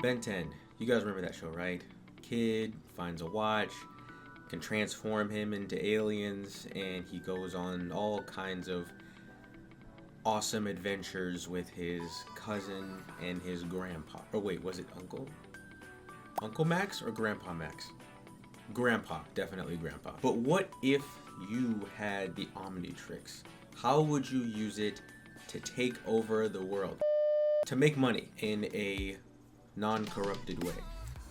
Ben 10, you guys remember that show, right? Kid finds a watch, can transform him into aliens, and he goes on all kinds of awesome adventures with his cousin and his grandpa. Or wait, was it uncle? Uncle Max or Grandpa Max? Grandpa, definitely Grandpa. But what if you had the Omnitrix? How would you use it to take over the world? To make money in a non-corrupted way.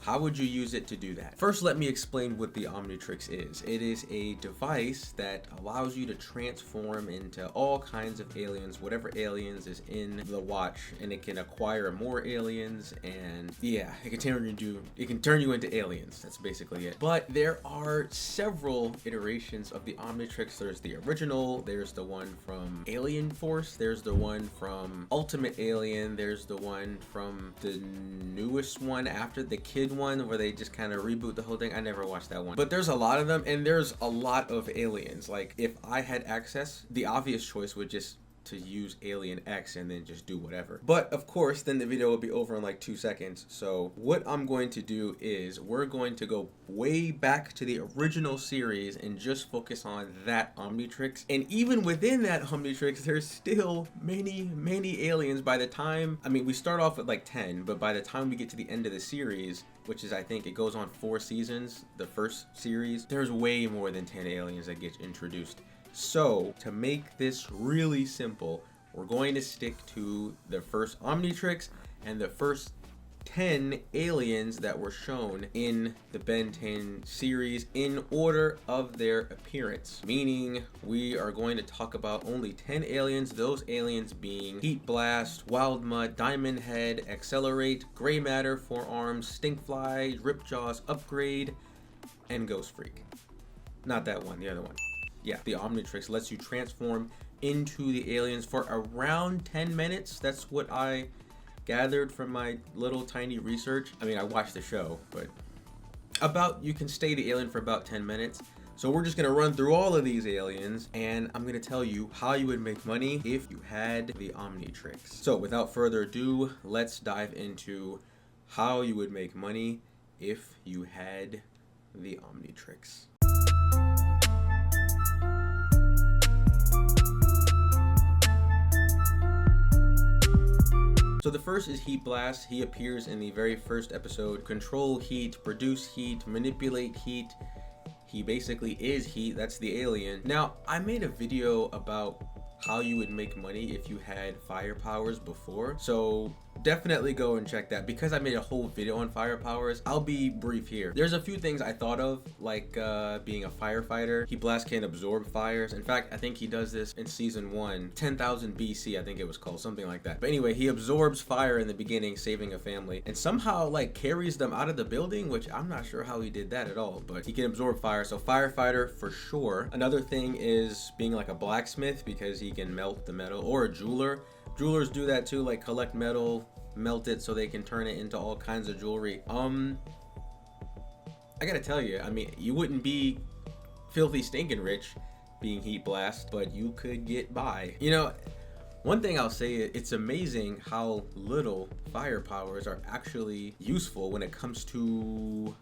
How would you use it to do that? First, let me explain what the Omnitrix is. It is a device that allows you to transform into all kinds of aliens, whatever aliens is in the watch, and it can acquire more aliens, and yeah, it can turn you into aliens. That's basically it. But there are several iterations of the Omnitrix. There's the original, there's the one from Alien Force, there's the one from Ultimate Alien, there's the one from the newest one after the kid one where they just kind of reboot the whole thing. I never watched that one, but there's a lot of them, and there's a lot of aliens. Like, if I had access, the obvious choice would just to use Alien X and then just do whatever. But of course, then the video will be over in like 2 seconds. So what I'm going to do is we're going to go way back to the original series and just focus on that Omnitrix. And even within that Omnitrix, there's still many aliens. By the time, I mean, we start off with like 10, but by the time we get to the end of the series, which is, I think it goes on 4 seasons, the first series, there's way more than 10 aliens that get introduced. So, to make this really simple, we're going to stick to the first Omnitrix and the first 10 aliens that were shown in the Ben 10 series in order of their appearance. Meaning, we are going to talk about only 10 aliens, those aliens being Heat Blast, Wild Mutt, Diamond Head, Accelerate, Gray Matter, Four Arms, Stinkfly, Ripjaws, Upgrade, and Ghost Freak. Not that one, the other one. Yeah, the Omnitrix lets you transform into the aliens for around 10 minutes. That's what I gathered from my little tiny research. I mean, I watched the show, but you can stay the alien for about 10 minutes. So we're just gonna run through all of these aliens, and I'm gonna tell you how you would make money if you had the Omnitrix. So without further ado, let's dive into how you would make money if you had the Omnitrix. So the first is Heat Blast. He appears in the very first episode. Control heat, produce heat, manipulate heat. He basically is heat. That's the alien. Now, I made a video about how you would make money if you had fire powers before. So definitely go and check that. Because I made a whole video on fire powers, I'll be brief here. There's a few things I thought of, like being a firefighter. Heat Blast can absorb fires. In fact, I think he does this in season 1, 10,000 BC, I think it was called, something like that. But anyway, he absorbs fire in the beginning, saving a family, and somehow like carries them out of the building, which I'm not sure how he did that at all, but he can absorb fire. So firefighter for sure. Another thing is being like a blacksmith, because he can melt the metal, or a jeweler. Jewelers do that too, like collect metal, melt it so they can turn it into all kinds of jewelry. I gotta tell you, I mean, you wouldn't be filthy stinking rich being Heat Blast, but you could get by. You know, one thing I'll say, it's amazing how little fire powers are actually useful when it comes to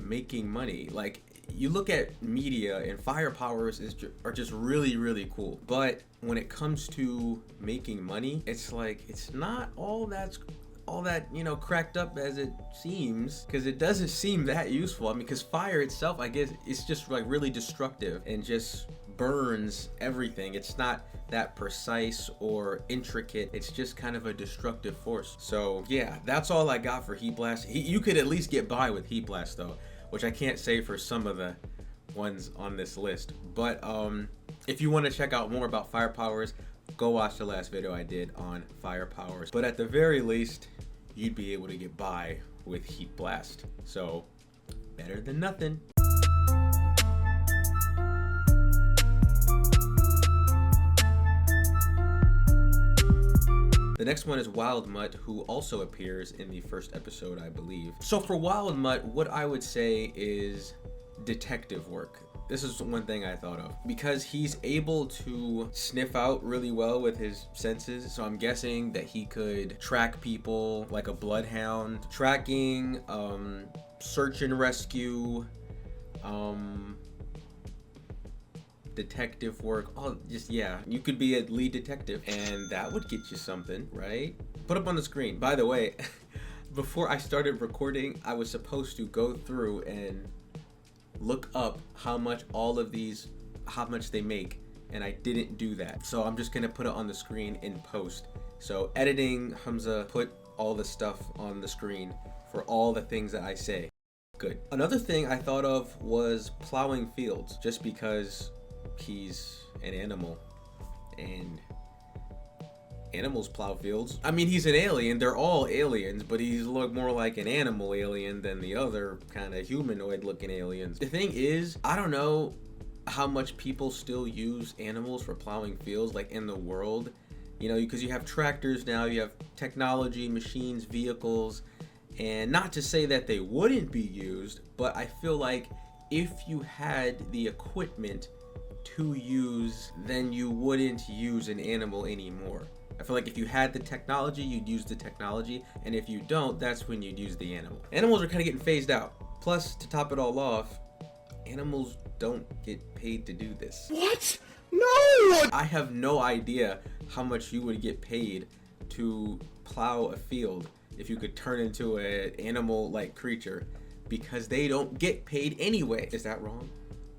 making money. Like, you look at media and fire powers are just really cool, but when it comes to making money, it's like it's not all that you know, cracked up as it seems, because it doesn't seem that useful. I mean, because fire itself, I guess, it's just like really destructive and just burns everything. It's not that precise or intricate. It's just kind of a destructive force. So yeah, that's all I got for Heat Blast. You could at least get by with Heat Blast though, which I can't say for some of the ones on this list. But if you want to check out more about fire powers, go watch the last video I did on fire powers. But at the very least, you'd be able to get by with Heat Blast. So better than nothing. The next one is Wild Mutt, who also appears in the first episode, I believe. So for Wild Mutt, what I would say is detective work. this is one thing I thought of. Because he's able to sniff out really well with his senses, so I'm guessing that he could track people like a bloodhound. Tracking, search and rescue, detective work. Oh, just, yeah, you could be a lead detective, and that would get you something, right? Put up on the screen. By the way, before I started recording, I was supposed to go through and look up how much they make, and I didn't do that. So I'm just gonna put it on the screen in post. So editing, Hamzah put all the stuff on the screen for all the things that I say. Good. Another thing I thought of was plowing fields, just because he's an animal and animals plow fields. I mean, he's an alien, they're all aliens, but he's look more like an animal alien than the other kind of humanoid looking aliens. The thing is, I don't know how much people still use animals for plowing fields, like in the world, you know, because you have tractors now, you have technology, machines, vehicles, and not to say that they wouldn't be used, but I feel like if you had the equipment to use, then you wouldn't use an animal anymore. I feel like if you had the technology, you'd use the technology, and if you don't, that's when you'd use the animal. Animals are kind of getting phased out. Plus, to top it all off, animals don't get paid to do this. What? No! I have no idea how much you would get paid to plow a field if you could turn into an animal-like creature, because they don't get paid anyway. Is that wrong?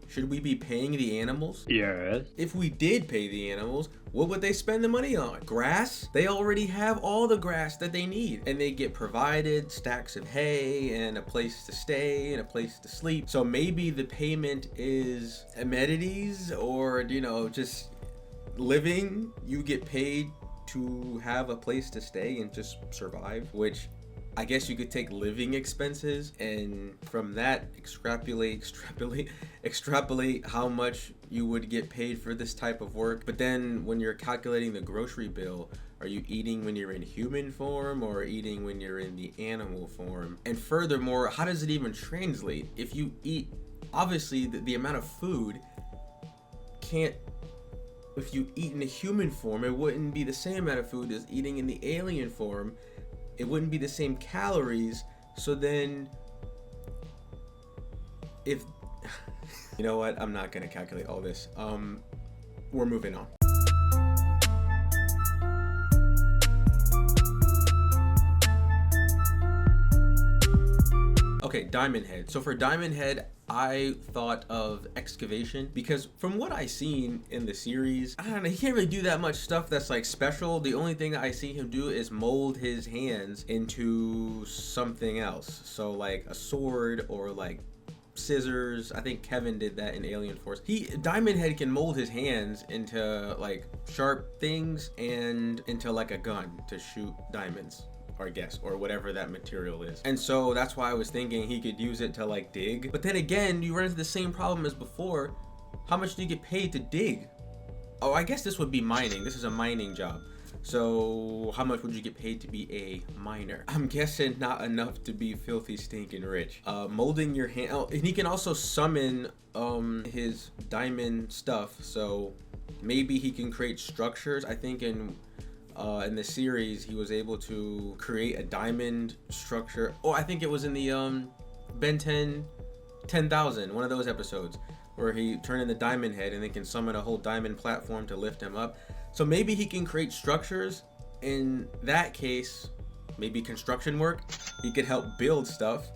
Should we be paying the animals? Yes. If we did pay the animals, what would they spend the money on? Grass? They already have all the grass that they need, and they get provided stacks of hay and a place to stay and a place to sleep. So maybe the payment is amenities, or, you know, just living. You get paid to have a place to stay and just survive, which I guess you could take living expenses and from that extrapolate how much you would get paid for this type of work. But then when you're calculating the grocery bill, are you eating when you're in human form or eating when you're in the animal form? And furthermore, how does it even translate? If you eat, obviously the amount of food can't, if you eat in a human form, it wouldn't be the same amount of food as eating in the alien form. It wouldn't be the same calories. So then if you know what, I'm not gonna calculate all this. We're moving on. Okay, Diamond Head. So for Diamond Head, I thought of excavation, because from what I seen in the series, I don't know, he can't really do that much stuff that's like special. The only thing that I see him do is mold his hands into something else. So like a sword or like scissors. I think Kevin did that in Alien Force. Diamond Head can mold his hands into like sharp things and into like a gun to shoot diamonds, or I guess, or whatever that material is. And so that's why I was thinking he could use it to like dig. But then again, you run into the same problem as before. How much do you get paid to dig? Oh, I guess this would be mining. This is a mining job. So how much would you get paid to be a miner? I'm guessing not enough to be filthy stinking rich. Molding your hand. Oh, and he can also summon his diamond stuff. So maybe he can create structures. I think in the series he was able to create a diamond structure. Oh, I think it was in the Ben 10,000, one of those episodes where he turned into Diamond Head and they can summon a whole diamond platform to lift him up. So maybe he can create structures. In that case, maybe construction work. He could help build stuff,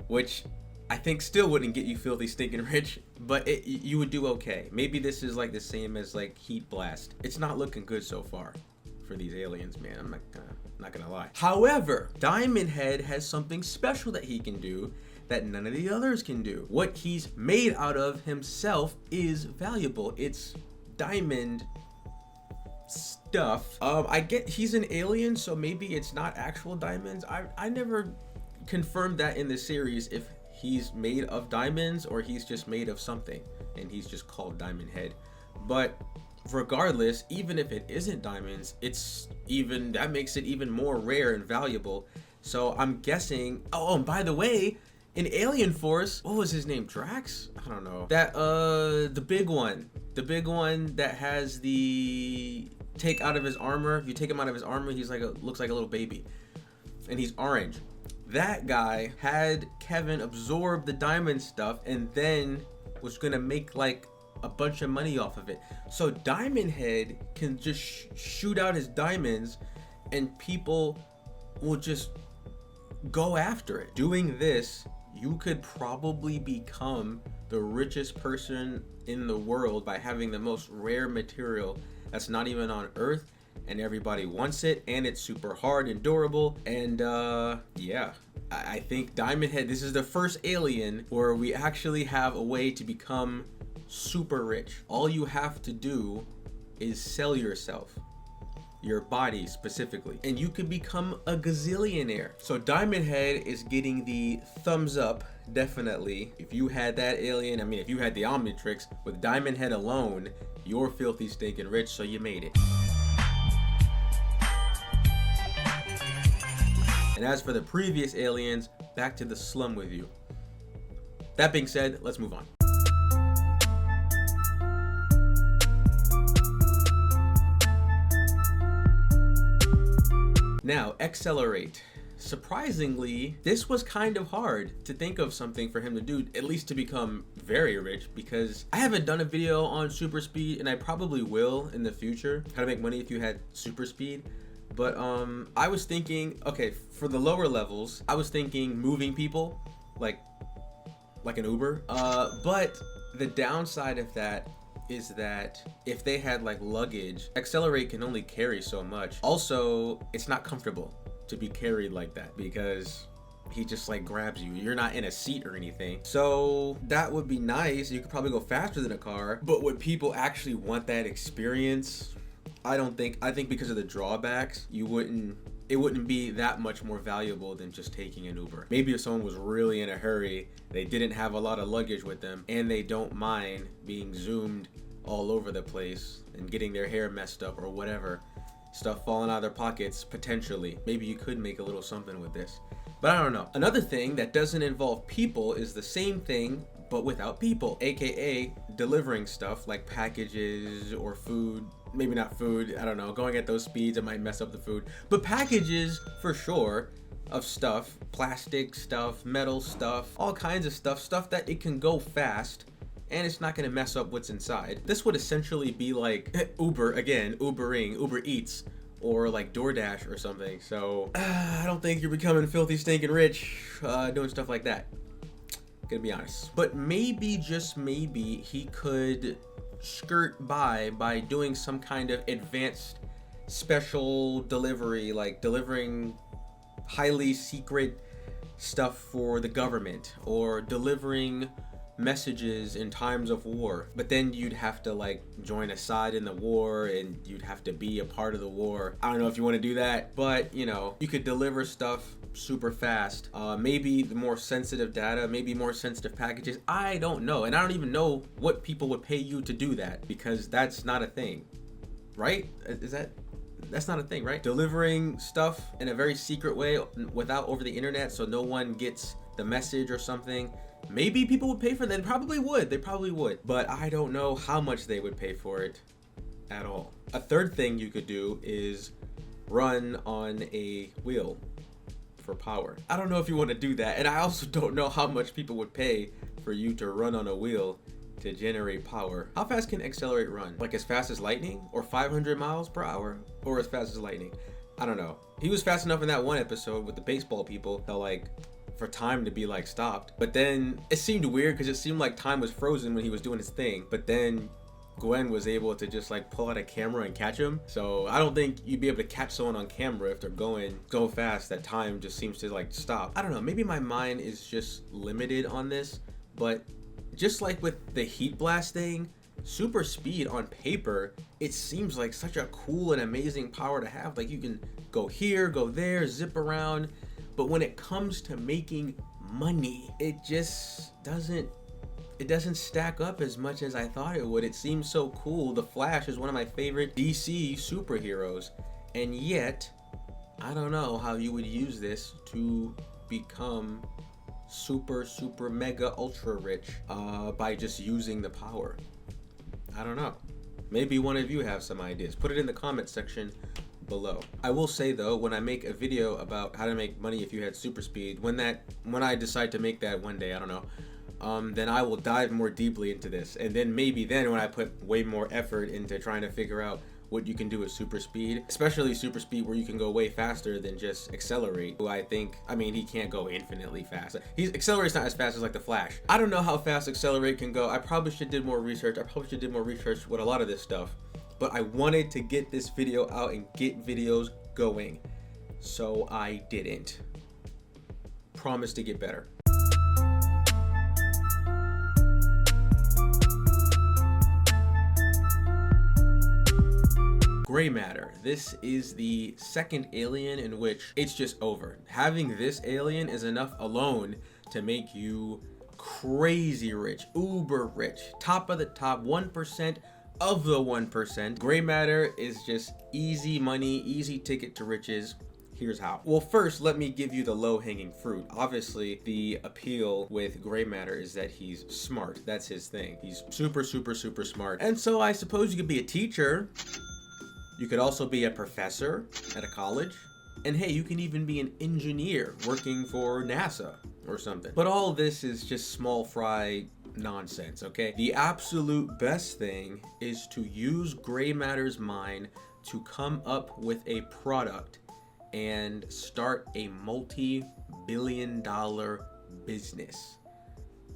which I think still wouldn't get you filthy stinking rich, but you would do okay. Maybe this is like the same as like Heat Blast. It's not looking good so far for these aliens, man. I'm not gonna lie. However, Diamond Head has something special that he can do that none of the others can do. What he's made out of himself is valuable. It's diamond stuff. I get he's an alien, so maybe it's not actual diamonds. I never confirmed that in the series if he's made of diamonds or he's just made of something and he's just called Diamond Head. But regardless, even if it isn't diamonds, that makes it even more rare and valuable. So I'm guessing, oh, and by the way, In Alien Force, what was his name? Drax? I don't know. That the big one that has the take out of his armor. If you take him out of his armor, he's like looks like a little baby, and he's orange. That guy had Kevin absorb the diamond stuff and then was gonna make like a bunch of money off of it. So Diamond Head can just shoot out his diamonds and people will just go after it. Doing this, you could probably become the richest person in the world by having the most rare material that's not even on Earth, and everybody wants it, and it's super hard and durable. And yeah, I think Diamond Head, this is the first alien where we actually have a way to become super rich. All you have to do is sell yourself, your body specifically, and you could become a gazillionaire. So Diamond Head is getting the thumbs up, definitely. If you had that alien, I mean, if you had the Omnitrix, with Diamond Head alone, you're filthy stinking rich, so you made it. And as for the previous aliens, back to the slum with you. That being said, let's move on. Now, accelerate. Surprisingly, this was kind of hard to think of something for him to do, at least to become very rich, because I haven't done a video on super speed, and I probably will in the future, how to make money if you had super speed. But I was thinking, okay, for the lower levels, I was thinking moving people, like an Uber. But the downside of that is that if they had like luggage, accelerate can only carry so much. Also, it's not comfortable to be carried like that because he just like grabs you. You're not in a seat or anything. So that would be nice. You could probably go faster than a car, but would people actually want that experience? I don't think. I think because of the drawbacks, it wouldn't be that much more valuable than just taking an Uber. Maybe if someone was really in a hurry, they didn't have a lot of luggage with them, and they don't mind being zoomed all over the place and getting their hair messed up or whatever, stuff falling out of their pockets, potentially. Maybe you could make a little something with this. But I don't know. Another thing that doesn't involve people is the same thing, but without people, aka delivering stuff like packages or food. Maybe not food, I don't know, going at those speeds it might mess up the food, but packages for sure of stuff, plastic stuff, metal stuff, all kinds of stuff that it can go fast and it's not going to mess up what's inside. This would essentially be like Uber, again, Ubering, Uber Eats, or like DoorDash or something. So I don't think you're becoming filthy stinking rich doing stuff like that, gonna be honest. But maybe, just maybe, he could skirt by doing some kind of advanced special delivery, like delivering highly secret stuff for the government or delivering messages in times of war. But then you'd have to like join a side in the war and you'd have to be a part of the war. I don't know if you want to do that, but you know, you could deliver stuff super fast. Maybe the more sensitive data, maybe more sensitive packages. I don't know. And I don't even know what people would pay you to do that, because that's not a thing, right? That's not a thing, right? Delivering stuff in a very secret way without over the internet, so no one gets the message or something. Maybe people would pay for that. They probably would. But I don't know how much they would pay for it at all. A third thing you could do is run on a wheel for power. I don't know if you want to do that, and I also don't know how much people would pay for you to run on a wheel to generate power. How fast can Accelerate run? Like as fast as lightning, or 500 miles per hour, or as fast as lightning? I don't know. He was fast enough in that one episode with the baseball people that like for time to be like stopped, but then it seemed weird because it seemed like time was frozen when he was doing his thing, but then Gwen was able to just like pull out a camera and catch him. So I don't think you'd be able to catch someone on camera if they're going so fast that time just seems to like stop. I don't know, maybe my mind is just limited on this, but just like with the heat blast thing, super speed on paper, it seems like such a cool and amazing power to have. Like you can go here, go there, zip around, but when it comes to making money, it just doesn't stack up as much as I thought it would. It seems so cool. The Flash is one of my favorite DC superheroes, and yet I don't know how you would use this to become super mega ultra rich by just using the power? I don't know. Maybe one of you have some ideas. Put it in the comment section below. I will say though, when I make a video about how to make money if you had super speed, when I decide to make that one day, I don't know, then I will dive more deeply into this, and then maybe then when I put way more effort into trying to figure out what you can do with super speed, especially super speed where you can go way faster than just accelerate. Who I mean, he can't go infinitely fast. Accelerate's not as fast as like the Flash. I don't know how fast accelerate can go. I probably should did more research. With a lot of this stuff, but I wanted to get this video out and get videos going, so I didn't. Promise to get better. Gray matter. This is the second alien in which it's just over. Having this alien is enough alone to make you crazy rich, uber rich, top of the top, 1% of the 1%. Gray matter is just easy money, easy ticket to riches. Here's how. Well, first, let me give you the low-hanging fruit. Obviously, the appeal with gray matter is that he's smart. That's his thing. He's super smart. And so I suppose you could be a teacher. You could also be a professor at a college. And hey, you can even be an engineer working for NASA or something. But all this is just small fry nonsense, okay? The absolute best thing is to use gray matter's mind to come up with a product and start a multi-billion-dollar business.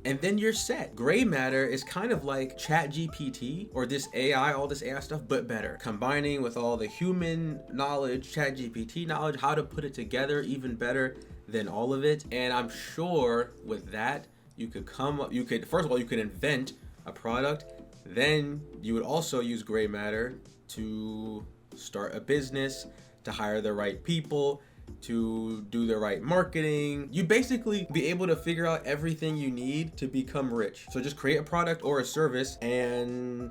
And then you're set. Gray matter is kind of like ChatGPT or this AI, all this AI stuff, but better. Combining with all the human knowledge, ChatGPT knowledge, how to put it together even better than all of it. And I'm sure with that, first of all, you could invent a product. Then you would also use gray matter to start a business, to hire the right people, to do the right marketing. You basically be able to figure out everything you need to become rich. So just create a product or a service and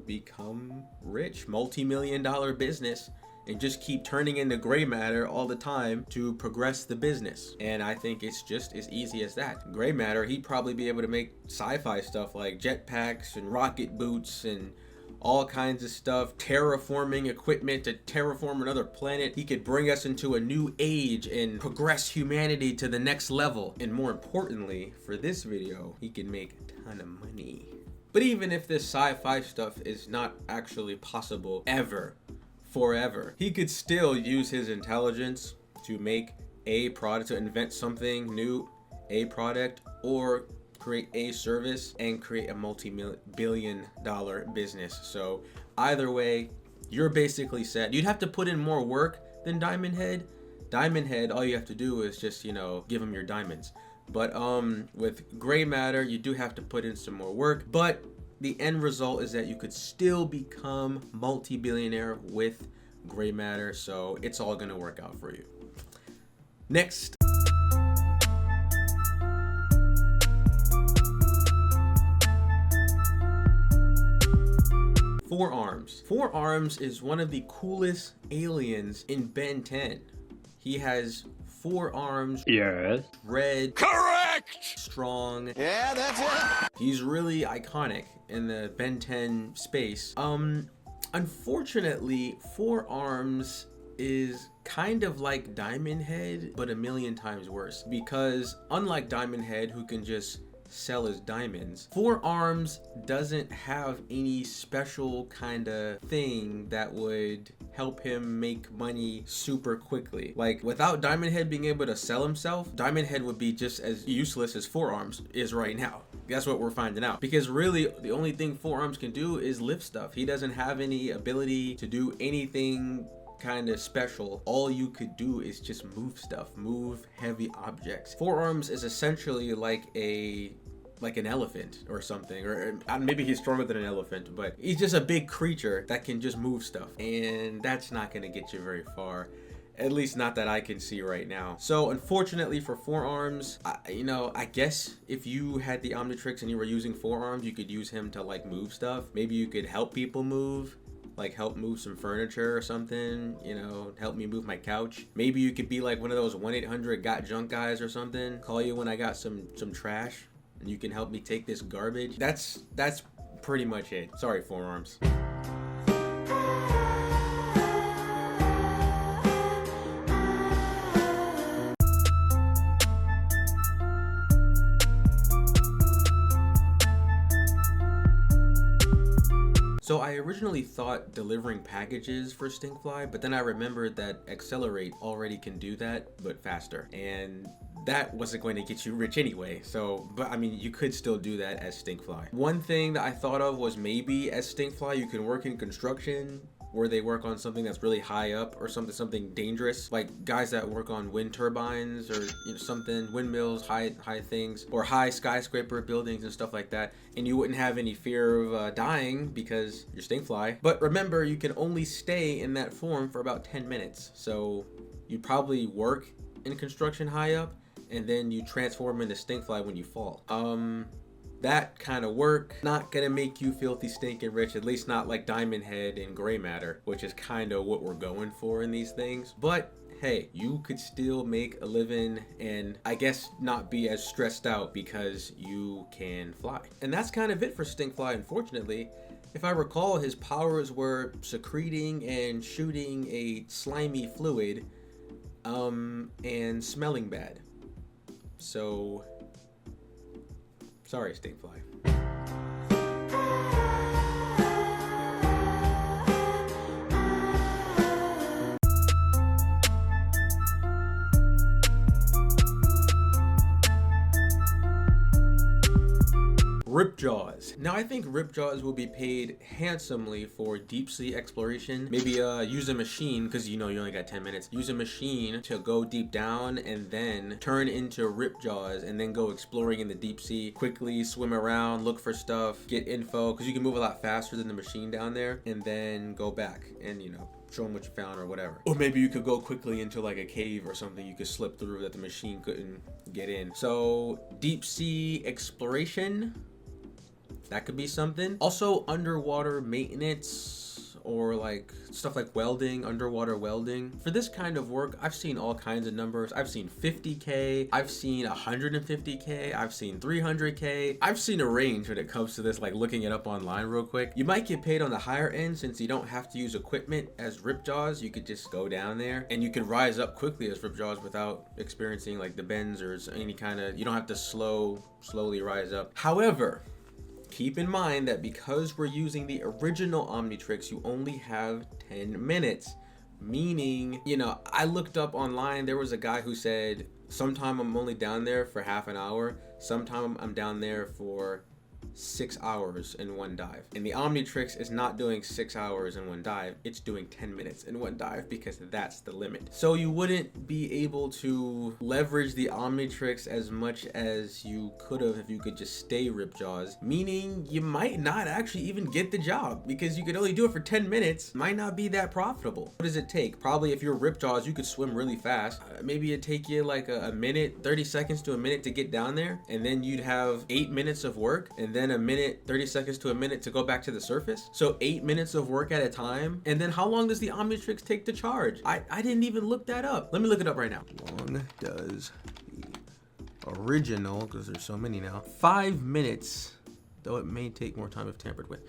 become rich, multi-million-dollar business, and just keep turning into gray matter all the time to progress the business. And I think it's just as easy as that. Gray matter, he'd probably be able to make sci-fi stuff like jetpacks and rocket boots and all kinds of stuff, terraforming equipment to terraform another planet. He could bring us into a new age and progress humanity to the next level. And more importantly, for this video, he can make a ton of money. But even if this sci-fi stuff is not actually possible ever, forever, he could still use his intelligence to make a product, to invent something new, a product, or create a service and create a multi-billion-dollar business. So either way, you're basically set. You'd have to put in more work than Diamond Head. Diamond Head, all you have to do is just, give him your diamonds. But with gray matter, you do have to put in some more work. But the end result is that you could still become multi-billionaire with gray matter. So it's all gonna work out for you. Next. Four Arms. Four Arms is one of the coolest aliens in Ben 10. He has 4 arms. Yes. Red. Correct! Strong. Yeah, that's it. He's really iconic in the Ben 10 space. Unfortunately, 4 Arms is kind of like Diamond Head, but a million times worse. Because unlike Diamond Head, who can just sell his diamonds, 4 Arms doesn't have any special kind of thing that would help him make money super quickly. Like, without Diamond Head being able to sell himself, Diamond Head would be just as useless as 4 Arms is right now. That's what we're finding out. Because really, the only thing 4 Arms can do is lift stuff. He doesn't have any ability to do anything kind of special. All you could do is just move stuff, move heavy objects. 4 Arms is essentially like an elephant or something, or maybe he's stronger than an elephant, but he's just a big creature that can just move stuff, and that's not going to get you very far, at least not that I can see right now. So unfortunately for 4 Arms, I guess if you had the Omnitrix and you were using 4 Arms, you could use him to like move stuff. Maybe you could help people move. like help move some furniture or something, you know, help me move my couch. Maybe you could be like one of those 1-800-GOT-JUNK guys or something. Call you when I got some trash and you can help me take this garbage. That's pretty much it. Sorry, forearms. So I originally thought delivering packages for Stinkfly, but then I remembered that Accelerate already can do that, but faster. And that wasn't going to get you rich anyway. So, but I mean, you could still do that as Stinkfly. One thing that I thought of was maybe as Stinkfly, you can work in construction, where they work on something that's really high up or something dangerous, like guys that work on wind turbines or, you know, something, windmills, high things, or high skyscraper buildings and stuff like that, and you wouldn't have any fear of dying because you're Stinkfly. But remember, you can only stay in that form for about 10 minutes, so you probably work in construction high up and then you transform into Stinkfly when you fall. That kind of work, not gonna make you filthy stinking rich, at least not like Diamond Head and Gray Matter, which is kind of what we're going for in these things. But hey, you could still make a living and I guess not be as stressed out because you can fly. And that's kind of it for Stinkfly, unfortunately. If I recall, his powers were secreting and shooting a slimy fluid, and smelling bad. So, sorry, Stinkfly. Ripjaws. Now I think Ripjaws will be paid handsomely for deep sea exploration. Maybe use a machine, because you know you only got 10 minutes. Use a machine to go deep down and then turn into Ripjaws and then go exploring in the deep sea. Quickly swim around, look for stuff, get info, because you can move a lot faster than the machine down there, and then go back and, you know, show them what you found or whatever. Or maybe you could go quickly into like a cave or something you could slip through that the machine couldn't get in. So deep sea exploration, that could be something. Also underwater maintenance, or like stuff like welding, underwater welding. For this kind of work, I've seen all kinds of numbers. I've seen 50K, I've seen 150K, I've seen 300K. I've seen a range when it comes to this, like looking it up online real quick. You might get paid on the higher end since you don't have to use equipment as Ripjaws. You could just go down there and you can rise up quickly as Ripjaws without experiencing like the bends or any kind of, you don't have to slowly rise up. However, keep in mind that because we're using the original Omnitrix, you only have 10 minutes. Meaning, you know, I looked up online, there was a guy who said, sometime I'm only down there for half an hour, sometime I'm down there for 6 hours in one dive. And the Omnitrix is not doing 6 hours in one dive, it's doing 10 minutes in one dive because that's the limit. So you wouldn't be able to leverage the Omnitrix as much as you could have if you could just stay Ripjaws, meaning you might not actually even get the job because you could only do it for 10 minutes. Might not be that profitable. What does it take? Probably if you're Ripjaws, you could swim really fast. Maybe it'd take you like a minute, 30 seconds to a minute to get down there, and then you'd have 8 minutes of work, and then a minute, 30 seconds to a minute to go back to the surface. So 8 minutes of work at a time. And then how long does the Omnitrix take to charge? I didn't even look that up. Let me look it up right now. How long does the original, because there's so many now, 5 minutes, though it may take more time if tampered with.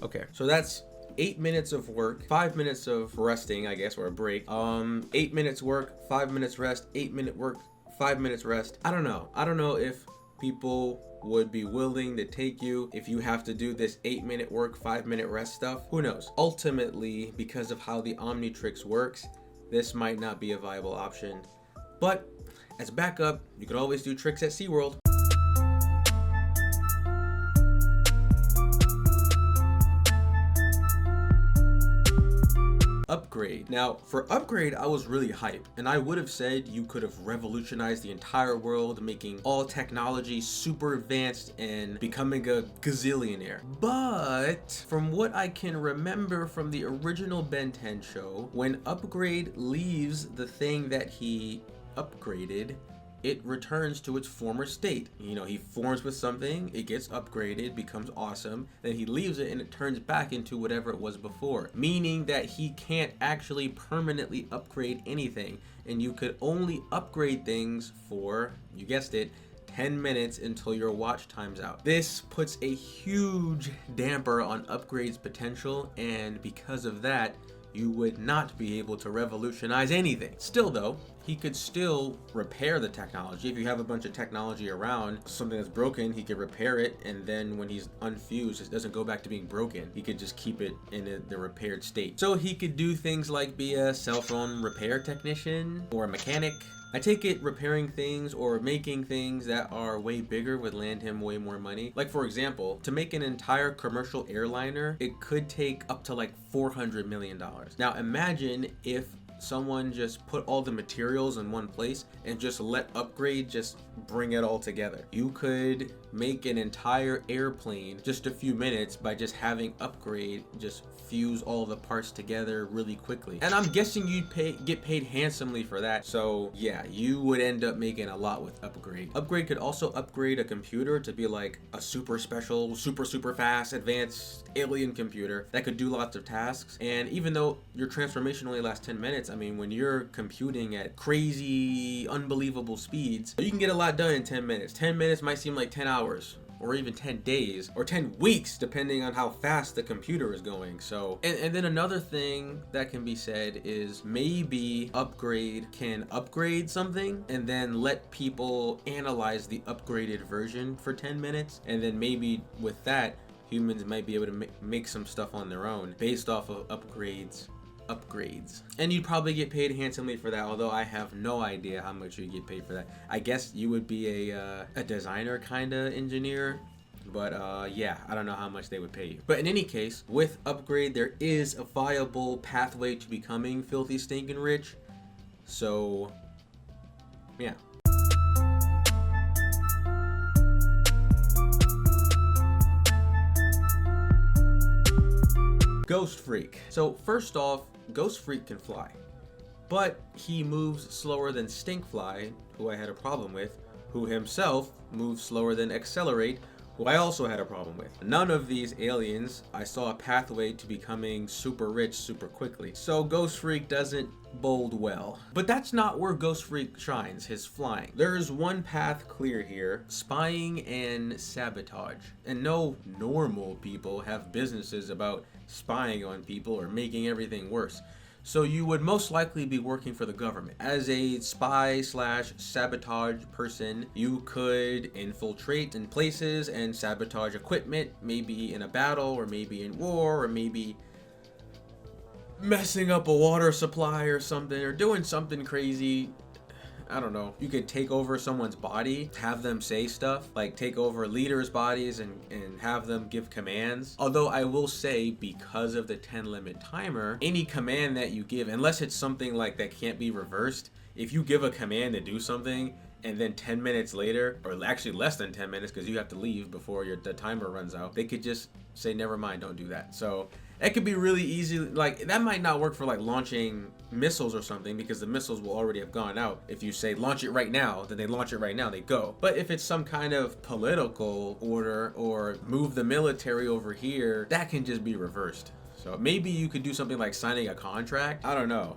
Okay, so that's 8 minutes of work, 5 minutes of resting, I guess, or a break. 8 minutes work, 5 minutes rest, 8 minute work, 5 minutes rest. I don't know if people would be willing to take you if you have to do this 8 minute work, 5 minute rest stuff. Who knows? Ultimately, because of how the Omnitrix works, this might not be a viable option. But as backup, you can always do tricks at SeaWorld. Upgrade. Now, for Upgrade, I was really hyped, and I would have said you could have revolutionized the entire world, making all technology super advanced and becoming a gazillionaire. But from what I can remember from the original Ben 10 show, when Upgrade leaves the thing that he upgraded, it returns to its former state. You know, he forms with something, it gets upgraded, becomes awesome, then he leaves it and it turns back into whatever it was before. Meaning that he can't actually permanently upgrade anything. And you could only upgrade things for, you guessed it, 10 minutes until your watch times out. This puts a huge damper on upgrades potential, and because of that, you would not be able to revolutionize anything. Still though, he could still repair the technology. If you have a bunch of technology around, something that's broken, he could repair it, and then when he's unfused, it doesn't go back to being broken. He could just keep it in the repaired state. So he could do things like be a cell phone repair technician or a mechanic. I take it repairing things or making things that are way bigger would land him way more money. Like for example, to make an entire commercial airliner, it could take up to like $400 million. Now imagine if someone just put all the materials in one place and just let Upgrade just bring it all together. You could make an entire airplane just a few minutes by just having Upgrade just fuse all the parts together really quickly. And I'm guessing you'd get paid handsomely for that. So yeah, you would end up making a lot with Upgrade. Upgrade could also upgrade a computer to be like a super special, super fast, advanced alien computer that could do lots of tasks. And even though your transformation only lasts 10 minutes, I mean, when you're computing at crazy, unbelievable speeds, you can get a lot done in 10 minutes. 10 minutes might seem like 10 hours. Or even 10 days or 10 weeks, depending on how fast the computer is going. So, and then another thing that can be said is maybe Upgrade can upgrade something and then let people analyze the upgraded version for 10 minutes. And then maybe with that, humans might be able to make some stuff on their own based off of upgrades. And you'd probably get paid handsomely for that, although I have no idea how much you'd get paid for that. I guess you would be a designer kind of engineer, but yeah, I don't know how much they would pay you. But in any case, with Upgrade, there is a viable pathway to becoming filthy stinking rich. So yeah. Ghost Freak. So first off, Ghost Freak can fly, but he moves slower than Stinkfly, who I had a problem with, who himself moves slower than Accelerate, who I also had a problem with. None of these aliens I saw a pathway to becoming super rich super quickly. So Ghost Freak doesn't bode well. But that's not where Ghost Freak shines, his flying. There is one path clear here: spying and sabotage. And no normal people have businesses about spying on people or making everything worse. So you would most likely be working for the government. As a spy slash sabotage person, you could infiltrate in places and sabotage equipment, maybe in a battle or maybe in war or maybe messing up a water supply or something, or doing something crazy. I don't know. You could take over someone's body, have them say stuff, like take over leaders' bodies and have them give commands. Although I will say, because of the 10 limit timer, any command that you give, unless it's something like that can't be reversed, if you give a command to do something and then 10 minutes later, or actually less than 10 minutes because you have to leave before the timer runs out, they could just say, never mind, don't do that. So it could be really easy. Like, that might not work for like launching missiles or something, because the missiles will already have gone out. If you say launch it right now, then they launch it right now, they go. But if it's some kind of political order or move the military over here, that can just be reversed. So maybe you could do something like signing a contract. I don't know.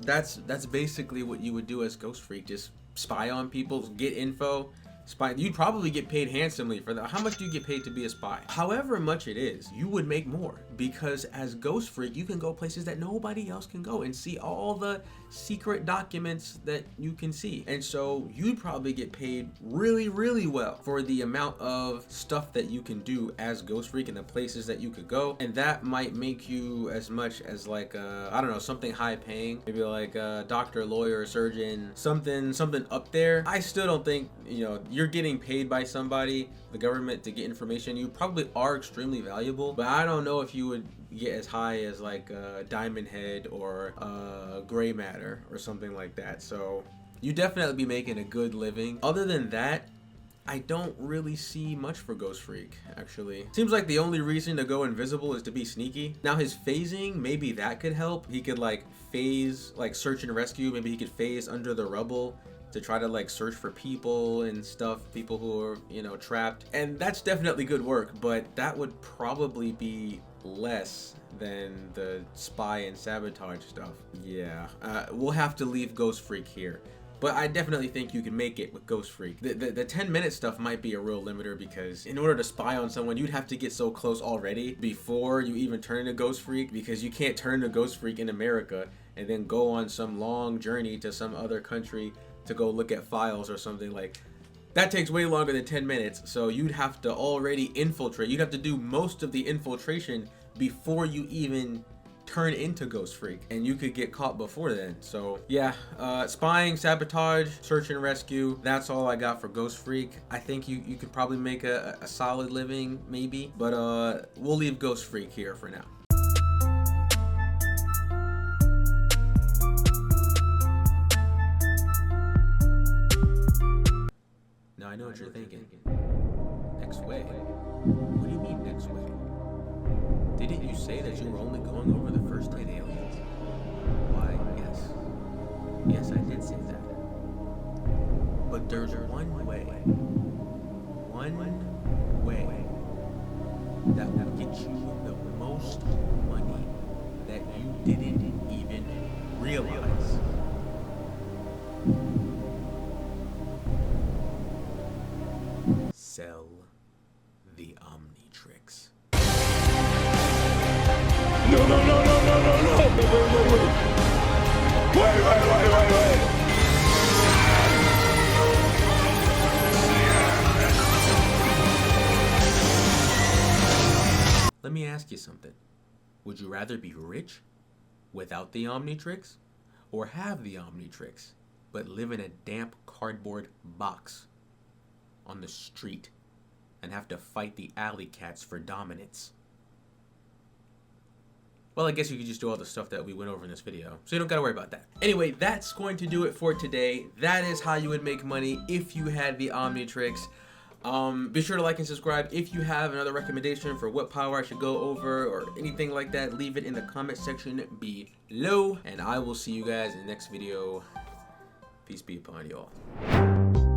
That's basically what you would do as Ghost Freak. Just spy on people, get info. Spy. You'd probably get paid handsomely for that. How much do you get paid to be a spy? However much it is, you would make more, because as Ghost Freak, you can go places that nobody else can go and see all the secret documents that you can see. And so you'd probably get paid really, really well for the amount of stuff that you can do as Ghost Freak and the places that you could go. And that might make you as much as like, I don't know, something high paying, maybe like a doctor, lawyer, surgeon, something up there. I still don't think, you know, you're getting paid by somebody, the government, to get information. You probably are extremely valuable, but I don't know if you would get as high as like Diamond Head or Gray Matter or something like that. So you definitely be making a good living. Other than that, I don't really see much for Ghost Freak, actually. Seems like the only reason to go invisible is to be sneaky. Now his phasing, maybe that could help. He could like phase, like search and rescue. Maybe he could phase under the rubble to try to like search for people and stuff, people who are, you know, trapped. And that's definitely good work, but that would probably be less than the spy and sabotage stuff. Yeah, we'll have to leave Ghost Freak here. But I definitely think you can make it with Ghost Freak. The 10-minute stuff might be a real limiter, because in order to spy on someone, you'd have to get so close already before you even turn into Ghost Freak, because you can't turn to Ghost Freak in America and then go on some long journey to some other country to go look at files or something. Like, that takes way longer than 10 minutes. So you'd have to already infiltrate. You'd have to do most of the infiltration before you even turn into Ghost Freak, and you could get caught before then. So yeah, spying, sabotage, search and rescue, that's all I got for Ghost Freak. I think you could probably make a solid living, maybe, but we'll leave Ghost Freak here for now. Now I know what you're thinking. Next way? What do you mean next way? Didn't you say that you were only going over the first 10 aliens? Why, yes. Yes, I did say that. But there's one way. One way that will get you the most money that you didn't even realize. Sell the Omnitrix. No. Wait. Let me ask you something. Would you rather be rich without the Omnitrix, or have the Omnitrix but live in a damp cardboard box on the street and have to fight the alley cats for dominance? Well, I guess you could just do all the stuff that we went over in this video, so you don't gotta worry about that. Anyway, that's going to do it for today. That is how you would make money if you had the Omnitrix. Be sure to like and subscribe. If you have another recommendation for what power I should go over or anything like that, leave it in the comment section below, and I will see you guys in the next video. Peace be upon you all.